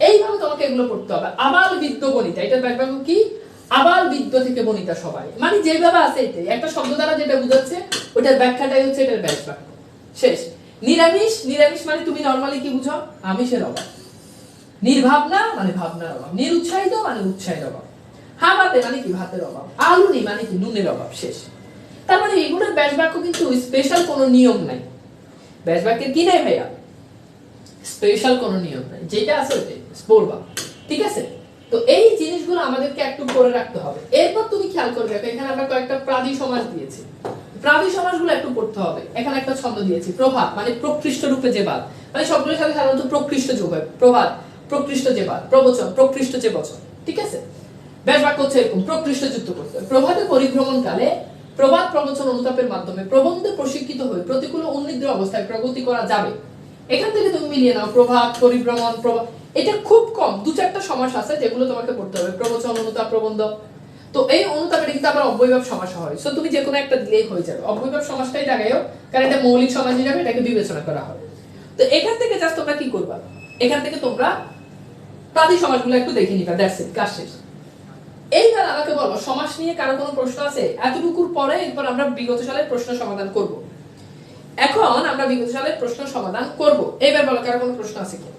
এইভাবে তোমাকে এগুলো পড়তে হবে। আবাল বিদ্য বনিতা, এটার ব্যাকরণ কি? আবাল বিদ্য থেকে বনিতা সবাই, মানে যেভাবে আছে এটাই, একটা শব্দ দ্বারা যেটা বুঝাচ্ছে ওটার ব্যাখ্যাটাই হচ্ছে এটার ব্যাস বাক্য। শেষ। নিরামিষ, নিরামিষ মানে তুমি নরমালি কি বুঝো? আমিষের অভাব। নির্ভাবনা মানে ভাবনার অভাব। নিরুৎসাহিত মানে উৎসাহের অভাব। হাবাতে মানে কি? ভাতের অভাব। আলুনি মানে কি? নুনের অভাব। শেষ। তার মানে এগুলোর ব্যাস বাক্য কিন্তু স্পেশাল কোনো নিয়ম নাই। ব্যাস বাক্যের কি নাই ভাইয়া? স্পেশাল কোনো নিয়ম নাই, যেটা আছে ওইটাই পড়বা, ঠিক আছে? তো এই জিনিসগুলো আমাদেরকে একটু পড়ে রাখতে হবে। এরপর তুমি খেয়াল করবে, এখানে আমরা কয়েকটা প্রাদি সমাস দিয়েছি, প্রাদি সমাসগুলো একটু পড়তে হবে। এখানে একটা ছন্দ দিয়েছি, প্রভাত মানে প্রকৃষ্ট রূপে যে বাদ, মানে সবগুলোর সাথে সাধারণত প্রকৃষ্ট যোগ হয়। প্রভাত, প্রকৃষ্ট যে বাদ, প্রবচন, প্রকৃষ্ট যে বচন, ঠিক আছে? ব্যাস বাক্য হচ্ছে এরকম, প্রকৃষ্ট যুক্ত করতে হবে। প্রভাতে পরিভ্রমণ কালে প্রভাত প্রবচন অনুতাপের মাধ্যমে প্রবন্ধে প্রশিক্ষিত হয়ে প্রতিকূল উন্নিদ্র অবস্থায় প্রগতি করা যাবে। এখান থেকে তুমি মিলিয়ে নাও, প্রভাত, পরিভ্রমণ, এটা খুব কম, দু চারটা সমাস আছে যেগুলো তোমাকে পড়তে হবে, প্রবচন, অনুতাপ, প্রবন্ধ। তো এই অনুতাপের কিন্তু আবার অব্যয়ভাব সমাস হয়, সো তুমি যে কোনো একটা দিলেই হয়ে যাবে। অব্যয়ভাব সমাসটাই লাগাইও, কারণ এটা মৌলিক সমাস হিসাবে এটাকে বিবেচনা করা হয়। তো এখান থেকে জাস্ট তোমরা কি করবা, এখান থেকে তোমরা প্রাদি সমাসগুলো একটু দেখে নিবা, দ্যাটস ইট, কাজ শেষ। এইবার আমাকে বলো, সমাস নিয়ে কারো কোনো প্রশ্ন আছে? এতটুকুর পরে এরপর আমরা বিগত সালের প্রশ্ন সমাধান করব। এখন আমরা বিগত সালের প্রশ্ন সমাধান করব। এইবার বলো, কারো কোনো প্রশ্ন আছে কি?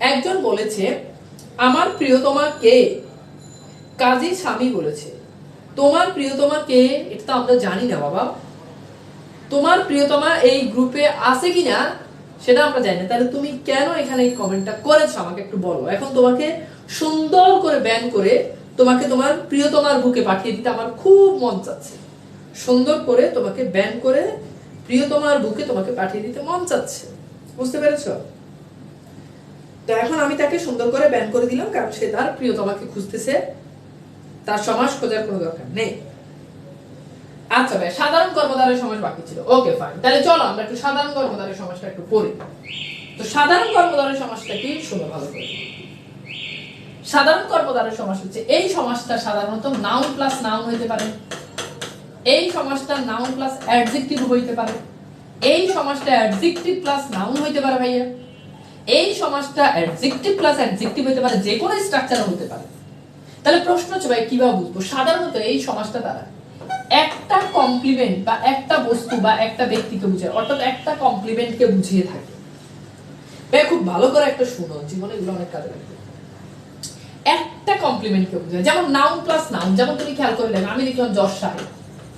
একজন বলেছে, আমার প্রিয়তমা কে? কাজী স্বামী বলেছে। তোমার প্রিয়তমা কে? এটা তো আমরা জানি না বাবা। তোমার প্রিয়তমা এই গ্রুপে আছে কিনা সেটা আমরা জানি না, তাহলে তুমি কেন এখানে এই কমেন্টটা করেছো আমাকে একটু বলো। এখন তোমাকে সুন্দর করে ব্যান করে তোমাকে তোমার প্রিয়তমার বুকে পাঠিয়ে দিতে আমার খুব মন চাচ্ছে। সুন্দর করে তোমাকে ব্যান করে প্রিয়তমার বুকে তোমাকে পাঠিয়ে দিতে মন চাচ্ছে, বুঝতে পেরেছো? তো এখন আমি তাকে সুন্দর করে ব্যান করে দিলাম, কারণ সে তার প্রিয়তমাকে খুঁজতেছে, তার সমাস খোঁজার কোনো দরকার নেই। আচ্ছা ভাই, সাধারণ কর্মধারয় সমাস বাকি ছিল, ওকে ফাইন। তাহলে চলো আমরা একটু সাধারণ কর্মধারয় সমাসটা একটু পড়ি। তো সাধারণ কর্মধারয় সমাসটা কি, শোনো ভালো করে। সাধারণ কর্মধারয় সমাস হচ্ছে, এই সমাসটা সাধারণত নাউন প্লাস নাউন হইতে পারে, এই সমাসটা নাউন প্লাস অ্যাডজেক্টিভ হইতে পারে, এই সমাসটা অ্যাডজেক্টিভ প্লাস নাউন হইতে পারে ভাইয়া, এই সমাসটা অ্যাডজেক্টিভ প্লাস অ্যাডজেক্টিভ হইতে পারে, যে কোনো স্ট্রাকচার হতে পারে। তাহলে প্রশ্ন হচ্ছে ভাই কিভাবে বুঝবো? সাধারণত এই সমাসটা দ্বারা একটা কমপ্লিমেন্ট বা একটা বস্তু বা একটা ব্যক্তিকে বুঝায়, অর্থাৎ একটা কমপ্লিমেন্টকে বুঝিয়ে থাকে। ভাই খুব ভালো করে একটা শুনো, জীবনে এগুলো অনেক কাজে লাগবে। একটা কমপ্লিমেন্টকে বুঝায়, যেমন নাউন প্লাস নাউন। যেমন তুমি খেয়াল করে দেখো, আমি লিখলাম জজ সাহেব,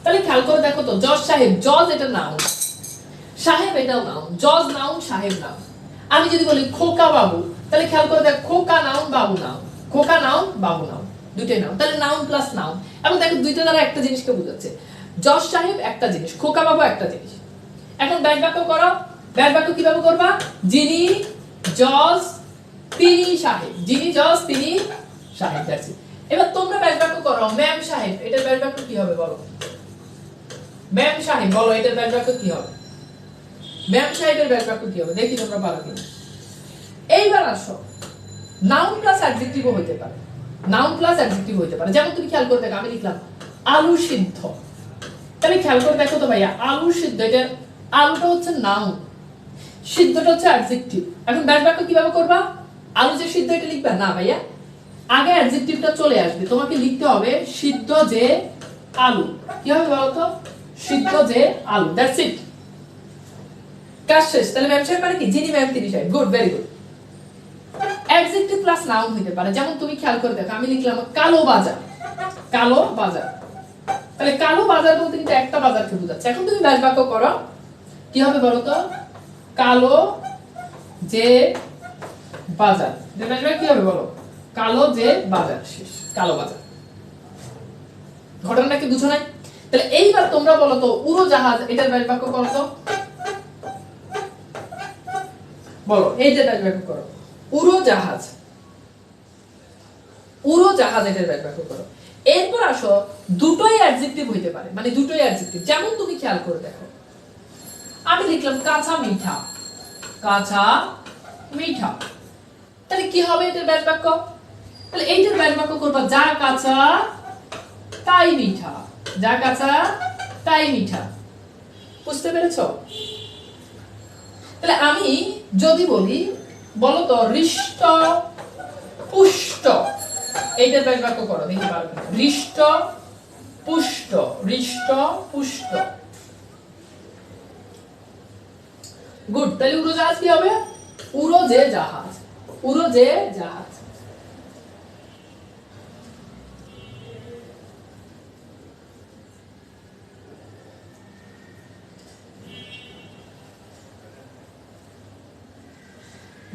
তাহলে খেয়াল করে দেখো তো, জজ সাহেব, জজ এটা নাউন, সাহেব এটাও নাউন, জজ নাউন, সাহেব নাউন। আমি যদি বলি খোকা বাবু, তাহলে খেয়াল করে দেখ, খোকা নাউন, বাবু নাউন, খোকা নাউন, বাবু নাউন, দুইটাই নাউন। তাহলে নাউন প্লাস নাউন, এবং দেখো দুইটা দ্বারা একটা জিনিসকে বোঝাচ্ছে। জজ সাহেব একটা জিনিস, খোকা বাবু একটা জিনিস। এখন ব্যাস বাক্য করো। ব্যাস বাক্য কিভাবে করবা? যিনি জজ তিনি সাহেব, যিনি জজ তিনি সাহেব, দ্যাটস ইট। এবার তোমরা ব্যাস বাক্য করো, ম্যাম সাহেব, এটার ব্যাস বাক্য কি হবে বলো? ম্যাম সাহেব, বলো এটার ব্যাস বাক্য কি হবে? ম্যাম সাহেবের ব্যাস বাক্য কি হবে? দেখি তোমরা পারো কিনা। এইবার আসো, নাউন প্লাস অ্যাডজেক্টিভ হইতে পারে, নাউন প্লাস অ্যাডজেক্টিভ হইতে পারে। যেমন তুমি খেয়াল করে দেখো, আমি লিখলাম আলু সিদ্ধ, তাহলে খেয়াল করে দেখো তো ভাইয়া, আলু সিদ্ধ, এটা আলুটা হচ্ছে নাউন, সিদ্ধটা হচ্ছে অ্যাডজেক্টিভ। এখন ব্যাস বাক্য কিভাবে করবা? আলু যে সিদ্ধ এটা লিখবা না ভাইয়া, আগে অ্যাডজেক্টিভটা চলে আসবে, তোমাকে লিখতে হবে সিদ্ধ যে আলু। কি হবে বলো তো? সিদ্ধ যে আলু, দ্যাটস ইট, কাজ শেষ। তাহলে ম্যাম সাহেব মানে কি? যিনি ম্যাম তিনি সাহেব, good, very good. Adjective plus noun হতে পারে, যেমন তুমি খেয়াল করে দেখো, আমি লিখলাম কালো বাজার, কালো বাজার, তাহলে কালো বাজার বলতে কিন্তু একটা বাজারকে বোঝাচ্ছে। এখন তুমি ব্যাস বাক্য করো, কি হবে বলো তো? কালো যে বাজার, কি হবে বলো? কালো যে বাজার, শেষ, কালো বাজার। ঘটনাটা কি বুঝো নাই? তাহলে এইবার তোমরা বলো তো, উড়োজাহাজ, এটার ব্যাস বাক্য করো তো, বলো এই যে ব্যাস বাক্য করো, উড়োজাহাজ, উড়োজাহাজ, এটার ব্যাস বাক্য করো। এরপর আসো, দুটোই অ্যাডজেক্টিভ হইতে পারে, মানে দুটোই অ্যাডজেক্টিভ। যেমন তুমি খেয়াল করে দেখো, আমি লিখলাম কাঁচা মিঠা, কাঁচা মিঠা, তাহলে কি হবে এটার ব্যাস বাক্য? তাহলে এইটার ব্যাস বাক্য করবা যা কাঁচা তাই মিঠা, যা কাঁচা তাই মিঠা। বুঝতে পেরেছো? তাহলে আমি যদি বলি বলো তো হৃষ্ট পুষ্ট, এইটার ব্যাস বাক্য করো দেখি পারবে। হৃষ্ট পুষ্ট, হৃষ্ট পুষ্ট। গুড। তাহলে উড়োজাহাজ কি হবে? উড়োজে জাহাজ, উড়োজে জাহাজ।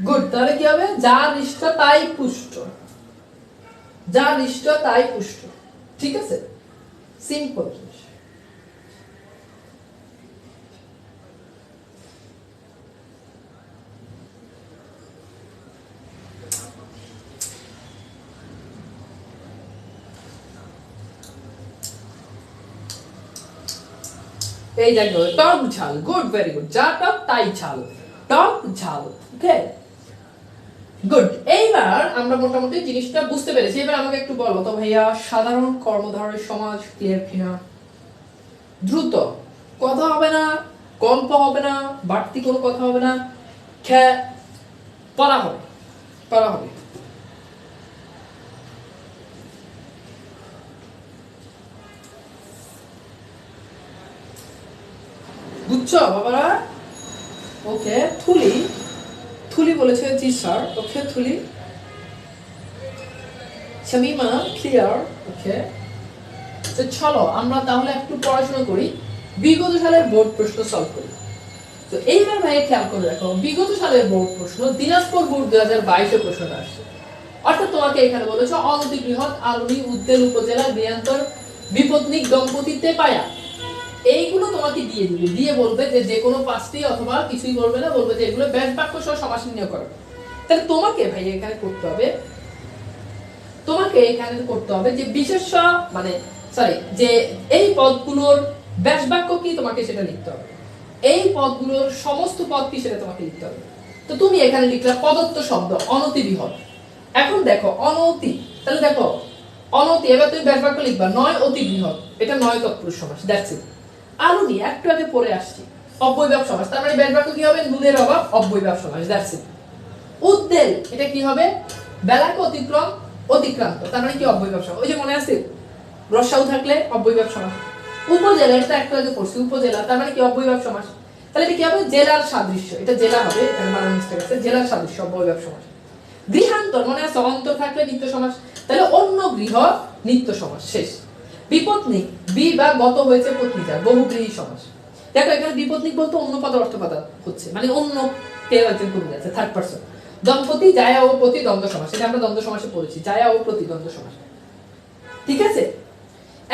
গুড। তাহলে কি হবে? যা হৃষ্ট তাই পুষ্ট, যা হৃষ্ট তাই পুষ্ট। ঠিক আছে, সিম্পল। এই দেখো টক ঝাল। Good, very good. যা টক তাই ঝাল, টক ঝাল। ওকে, গুড। এইবার আমরা মোটামুটি জিনিসটা বুঝতে পেরেছি। এবার আমাকে একটু বলো তো ভাইয়া, সাধারণ কর্মধারয় সমাজ ক্লিয়ার কিনা? দ্রুত, কথা হবে না, গল্প হবে না, বাড়তি কোনো কথা হবে না, পড়া হবে, পড়া হবে। বুঝছো বাবারা? ওকে, থুলি, থুলি বলেছে জি স্যার। ওকে থুলি। শামিমা ক্লিয়ার। ওকে, তো চলো আমরা তাহলে একটু পড়াশোনা করি, বিগত সালের বোর্ড প্রশ্ন সলভ করি। তো এইবার ভাই খেয়াল করে রাখো, বিগত সালের বোর্ড প্রশ্ন দিনাজপুর বোর্ড 2022 এর প্রশ্নটা আসছে। অর্থাৎ তোমাকে এখানে বলেছে অনতি বৃহৎ আলুনি উদ্দেল উপজেলা বৃহন্তর বিপত্নিক দম্পতিতে পায়া। এইগুলো তোমাকে দিয়ে দিবে, দিয়ে বলবে যে যে কোনো পাঁচটি অথবা কিছুই বলবে না, বলবে যে এগুলো ব্যাস বাক্য সহ সমাস নির্ণয় করো। তাহলে তোমাকে ভাই এখানে করতে হবে, তোমাকে এখানে করতে হবে যে বিশেষ্য মানে সরি যে এই পদগুলোর ব্যাস বাক্য কি তোমাকে সেটা লিখতে হবে, এই পদগুলোর সমস্ত পদ কি সেটা তোমাকে লিখতে হবে। তো তুমি এখানে লিখলা পদত্ব শব্দ অনতি বৃহৎ। এখন দেখো অনতি, তাহলে দেখো অনতি, এবার তুমি ব্যাস বাক্য লিখবা নয় অতি বৃহৎ, এটা নয় তৎপুরুষ সমাস। That's it. আলুনি একটু আগে পড়ে আসছি, অব্যয়ভাব সমাস, তার মানে ব্যাস বাক্য কি হবে? নুনের অভাব অব্যয়ভাব সমাস। That's it. উদ্দেল, এটা কি হবে? বেলাকে অতিক্রম অতিক্রান্ত, তার মানে কি? অব্যয়ভাব সমাস। ওই যে মনে আছে রসাউ থাকলে অব্যয়ভাব সমাস। উপজেলা, এটা একটু আগে পড়ছি, উপজেলা, তার মানে কি? অব্যয়ভাব সমাস। তাহলে এটা কি হবে? জেলার সাদৃশ্য, এটা জেলা হবে, এখানে বানান মিস্টেক আছে, জেলার সাদৃশ্য অব্যয়ভাব সমাস। গৃহান্তর, মনে আছে অন্তর থাকলে নিত্য সমাস, তাহলে অন্য গৃহ নিত্য সমাস। শেষ। বিপত্নিক, বি বা গত হয়েছে পত্নী যা, বহুব্রীহি সমাস। দেখো এখানে বিপত্নিক বলতে অন্য পদ অর্থপাত হচ্ছে, মানে অন্য কেউ একজন কবি আছে, থার্ড পারসন। দম্পতি জায়া ও প্রতি দ্বন্দ্ব সমাস, এটা আমরা দ্বন্দ্ব সমাসে পড়েছি, জায়া ও প্রতি দ্বন্দ্ব সমাস। ঠিক আছে।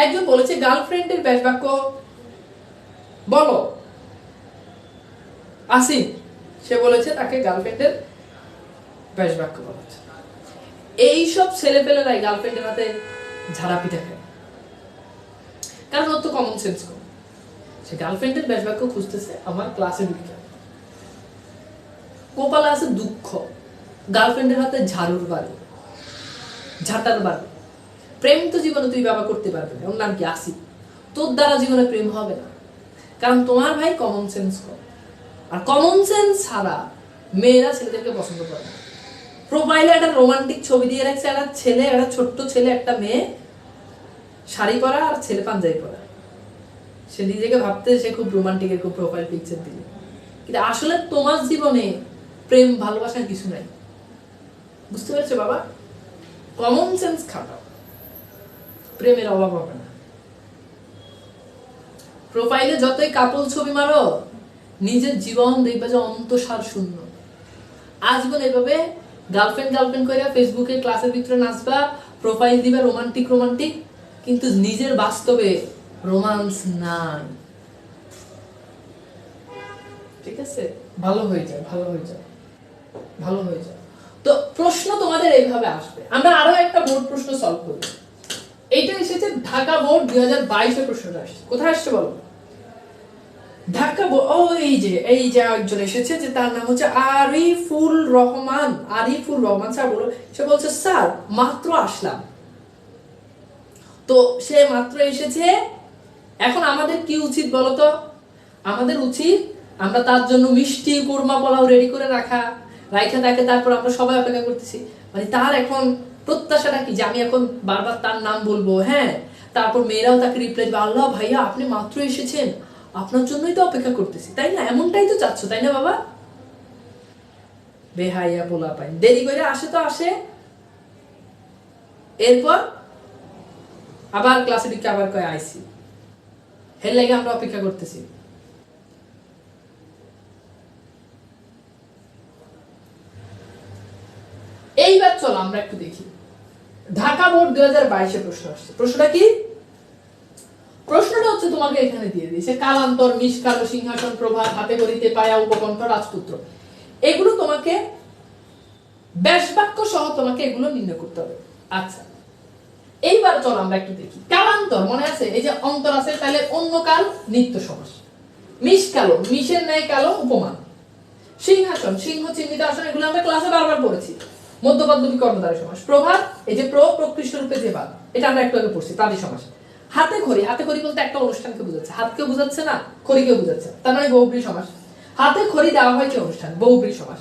একজন বলেছে গার্লফ্রেন্ডের ব্যাস বাক্য বলো। আসিফ, সে বলেছে তাকে গার্লফ্রেন্ডের ব্যাস বাক্য বলা হচ্ছে। এইসব ছেলেপেলেরাই গার্লফ্রেন্ডের হাতে ঝাড়া পিঠা খায়, কারণ ওর তো কমন সেন্স কম। সে গার্লফ্রেন্ডের ব্যাস বাক্য খুঁজতেছে আমার ক্লাসে ঢুকে, কপালে আছে দুঃখ, গার্লফ্রেন্ডের হাতে ঝাড়ুর বাড়ি, ঝাঁটার বাড়ি। প্রেম তো জীবনে তুই বাবা করতে পারবে না, ওর নাম কি আসিফ। তোর দ্বারা জীবনে প্রেম হবে না, কারণ তোমার ভাই কমন সেন্স কম। আর কমন সেন্স ছাড়া মেয়েরা ছেলেদেরকে পছন্দ করে না। প্রোফাইলে একটা রোমান্টিক ছবি দিয়ে রাখছে, একটা ছেলে, একটা ছোট্ট ছেলে, একটা মেয়ে, শাড়ি পরা আর ছেলে পাঞ্জাবি পরা। সে নিজেকে ভাবতে সে খুব রোমান্টিক, খুব প্রোফাইল পিকচার দিলে, কিন্তু আসলে তোমার জীবনে প্রেম ভালোবাসার কিছু নাই। বুঝতে পেরেছো বাবা? কমন সেন্স খাটাও, প্রেমের অভাব হবে না। প্রোফাইলে যতই কাপল ছবি মারো, নিজের জীবন দেখবে যে অন্তঃসার শূন্য। আজীবন এভাবে গার্লফ্রেন্ড গার্লফ্রেন্ড করে ফেসবুকে ক্লাসের ভিতরে নাচবা, প্রোফাইল দিবা রোমান্টিক রোমান্টিক, কিন্তু নিজের বাস্তবে রোমান্স নাই। ঠিক আছে, ভালো হয়ে যায়, ভালো হয়ে যায়, ভালো হয়ে যায়। তো প্রশ্ন তোমাদের এইভাবে আসবে। আমরা আরো একটা বোর্ড প্রশ্ন সলভ করব। এইটা এসেছে ঢাকা বোর্ড 2022 এর প্রশ্নটা আসছে। কোথায় আসছে বলো? ঢাকা ও এই যে একজন এসেছে, যে তার নাম হচ্ছে আরিফুল রহমান। আরিফুল রহমান স্যার বলো, সে বলছে স্যার মাত্র আসলাম। তো সে মাত্র এসেছে, এখন আমাদের কি উচিত বলতো? আমাদের উচিত আমরা তার জন্য মিষ্টি কুরমা পোলাও রেডি করে রাখা, তাকে তারপর আমরা সবাই অপেক্ষা করতেছি। মানে তার এখন প্রত্যাশাটা কি, যে আমি এখন বারবার তার নাম বলবো, হ্যাঁ, তারপর মেয়েরাও তাকে রিপ্লাই দিবে, আল্লাহ ভাইয়া আপনি মাত্র এসেছেন, আপনার জন্যই তো অপেক্ষা করতেছি, তাই না? এমনটাই তো চাচ্ছ, তাই না বাবা? বেহাইয়া পোলা পাই, দেরি করে আসে তো আসে, এরপর আবার ক্লাসে ঢুকে আবার কয় আইসি, এর লাগে আমরা অপেক্ষা করতেছি। এইবার চলো আমরা একটু দেখি ঢাকা বোর্ড 2022 প্রশ্ন আসছে। প্রশ্নটা কি? প্রশ্নটা হচ্ছে তোমাকে এখানে দিয়ে দিয়েছে, কালান্তর, মিশকালো, সিংহাসন, প্রভাত, হাতে গড়িতে, পায়া, উপকণ্ঠ, রাজপুত্র। এগুলো তোমাকে ব্যাস বাক্য সহ তোমাকে এগুলো নির্ণয় করতে হবে। আচ্ছা, এইবার চলো আমরা একটু দেখি। কালান্তর মনে আছে, এই যে অন্তর আছে, তাহলে অন্য কাল নিত্য সমাস। মিশকালো, মিশের ন্যায় কালো উপমান। সিংহাসন, সিংহ চিহ্নিত আসন, এগুলো আমরা ক্লাসে বারবার পড়েছি। মধ্যপদ দুটি কর্মধারী সমাস। প্রভাত, এই যে প্রকৃষ্ট রূপে যে বাদ, এটা আমরা একটু আগে পড়ছি, প্রাদি সমাস। হাতে খড়ি, হাতে খড়ি বলতে একটা অনুষ্ঠানকে বোঝাচ্ছে, হাতকেও বোঝাচ্ছে না, খড়িকেও বোঝাচ্ছে, তার মানে বহুব্রী সমাস। হাতে খড়ি দেওয়া হয় কি অনুষ্ঠান, বহুব্রী সমাস।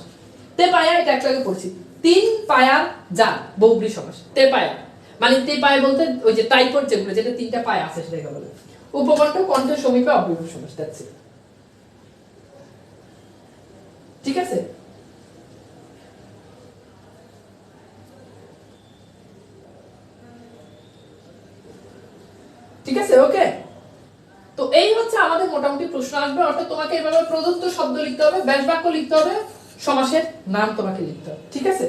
তে পায়া, এটা একটু আগে পড়ছি, তিন পায়ার যান, বহুব্রী সমাস। তে পায়া মানে তে পায়া বলতে ওই যে টাইপর যেগুলো, যেটা তিনটা পায়া আছে সেটাকে বলে। উপকণ্ঠ, কণ্ঠের সমীপে অব্যয়ভব সমাস। That's it. ঠিক আছে? ঠিক আছে, ওকে। তো এই হচ্ছে আমাদের মোটামুটি প্রশ্ন আসবে, অর্থাৎ তোমাকে এভাবে প্রদত্ত শব্দ লিখতে হবে, ব্যাস বাক্য লিখতে হবে, সমাসের নাম তোমাকে লিখতে হবে। ঠিক আছে?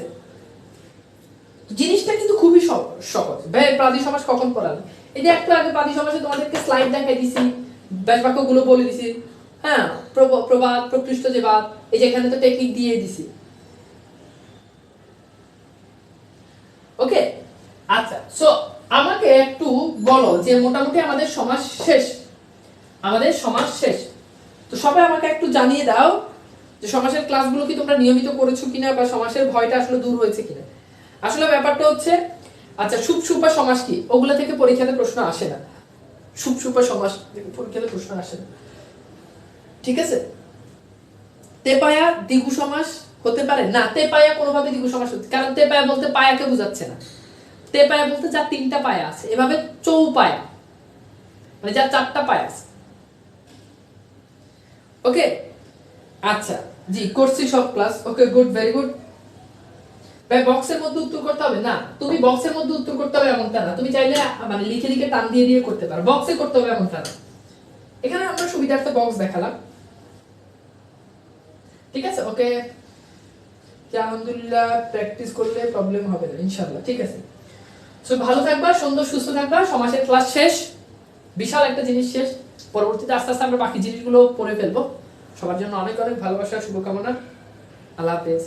জিনিসটা কিন্তু খুবই সহজ। প্রাদি সমাস কখন পড়ালে? এই যে একটু আগে প্রাদি সমাসে তোমাদেরকে স্লাইড দেখাই দিছি, ব্যাস বাক্যগুলো বলে দিছি, হ্যাঁ, প্রবাদ, প্রকৃষ্ট যে বাদ, এই যে এখানে তো টেকনিক দিয়ে দিছি। ওকে, আচ্ছা, সো আমাকে একটু বলো যে মোটামুটি আমাদের সমাস শেষ, আমাদের সমাস শেষ। তো সবাই আমাকে একটু জানিয়ে দাও যে সমাসের ক্লাসগুলো কি তোমরা নিয়মিত করেছো কিনা, বা সমাসের ভয়টা আসলে দূর হয়েছে কিনা। আসলে ব্যাপারটা হচ্ছে, আচ্ছা, সুপসুপা সমাস কি, ওগুলা থেকে পরীক্ষাতে প্রশ্ন আসে না। সুপসুপা সমাস থেকে পরীক্ষাতে প্রশ্ন আসে না। ঠিক আছে? তেপায়া দ্বিগু সমাস হতে পারে না, তেপায়া কোনোভাবে দ্বিগু সমাস হতে, কারণ তেপায়া বলতে পায়াকে বোঝাচ্ছে না। তেপায়া বলতে যার তিনটা পায়া আছে, এভাবে চৌপায়া মানে যার চারটা পায়া আছে। ওকে, আচ্ছা, জি করছি সব ক্লাস। ওকে, গুড, ভেরি গুড। ভাই বক্সের মধ্যে উত্তর করতে হবে না, তুমি বক্সের মধ্যে উত্তর করতে হবে এমনটা না, তুমি চাইলে মানে লিখে লিখে টান দিয়ে দিয়ে করতে পারো, বক্সে করতে হবে এমনটা না। এখানে আমরা সুবিধার্থে বক্স দেখালাম। ঠিক আছে, ওকে, আলহামদুলিল্লাহ, প্র্যাকটিস করলে প্রবলেম হবে না ইনশাআল্লাহ। ঠিক আছে, সো ভালো থাকবা, সুন্দর সুস্থ থাকবা। সমাজের ক্লাস শেষ, বিশাল একটা জিনিস শেষ। পরবর্তীতে আস্তে আস্তে আমরা বাকি জিনিসগুলো পড়ে ফেলবো। সবার জন্য অনেক অনেক ভালোবাসা, শুভকামনা। আল্লাহ হাফেজ।